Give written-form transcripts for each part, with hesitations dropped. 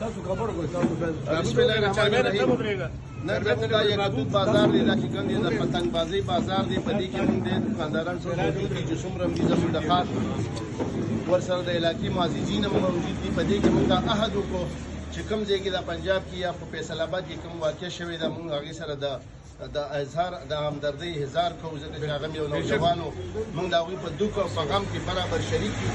تاسو خبر کوئ تاسو بسم الله الرحمن الرحیم. نن زموږ دا یکتوت بازار دی، دا چې کوم دی د پتنګ بازۍ بازار دی. په دې کې موږ د دکانداران سره موجود دي چې څومره هم دي زموږ د ښار ورسره د علاقې معززین هم موجود دي. په دې کې موږ دا عهد وکړو چې کوم ځای کې د پنجاب کې یا په فیصل آباد کې کوم واقع شوی ده، موږ هغې سره د اظهار د همدردۍ اظهار کوو، ځکه چې هغه یو نوجوان و. موږ د هغوی په دوک او په غم کې برابر شریک یو.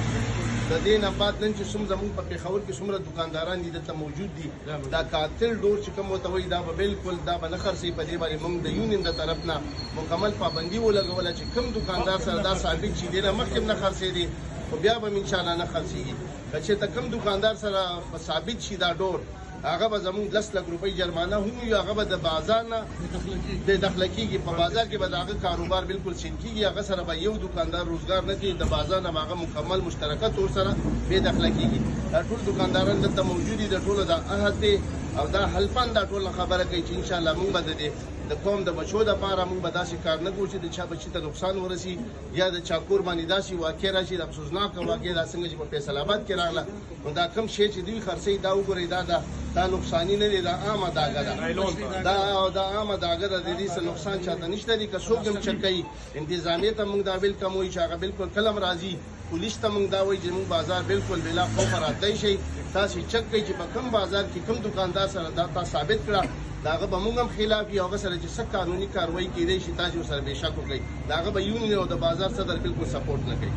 د دې نه بعد نن چې څومره زموږ په پېښور کې څومره دکانداران دي دلته موجود دي، دا قاتل ډور چې کوم ورته وایي دا به بالکل دا به نه خرڅوي. په دې باندې موږ د یونین د طرف نه مکمل پابندي ولګوله چې کوم دکاندار سره دا ثابت شي دی نه مخکې هم نه خرڅېدي، خو بیا به انشاءالله نه خرڅېږي. که چېرته کوم دکاندار سره ثابت شي دا ډور، هغه به زموږ 10 لک روپۍ جرمانه هم وي، هغه به د بازار نه بې دخله کېږي. په بازار کې به د هغه کاروبار بالکل سین کېږي، هغه سره به یو دکاندار روزګار نه کوي، د بازار نه هغه مکمل مشترکت ورسره بې دخله کېږي. دا ټول دکانداران دلته موجود دي، د ټولو دا عهد دی او دا حلفاً دا ټوله خبره کوي چې انشاءالله موږ به د قوم د بچو دپاره موږ به داسې کار نه کوو چې د چا بچي ته نقصان ورسي یا د چا کور باندې داسې واقع راشي د افسوسناکه واقع دا څنګه چې په فیصل آباد کې راغله. نو دا کوم شی چې دوی خرڅوي دا وګورئ، دا نقصاني نه دی، دا عامه داګه ده، دا عامه داګه ده، د دې څه نقصان چاته نشته دی. که څوک هم چک کوي انتظامیې ته موږ دا ویلکم وایي چې هغه بالکل کله هم راځي، پولیس ته موږ دا وایي چې موږ بازار بالکل بلا خوفه راتلی شئ. تاسې چک کوئ چې په کوم بازار کې کوم دکاندار سره دا تا ثابت کړه، د هغه به موږ هم خلاف یو، هغه سره چې څه قانوني کاروایي کېدی شي تاسې ورسره بې شک وکړئ. د هغه به یونین او د بازار صدر بالکل سپورټ نه کوي.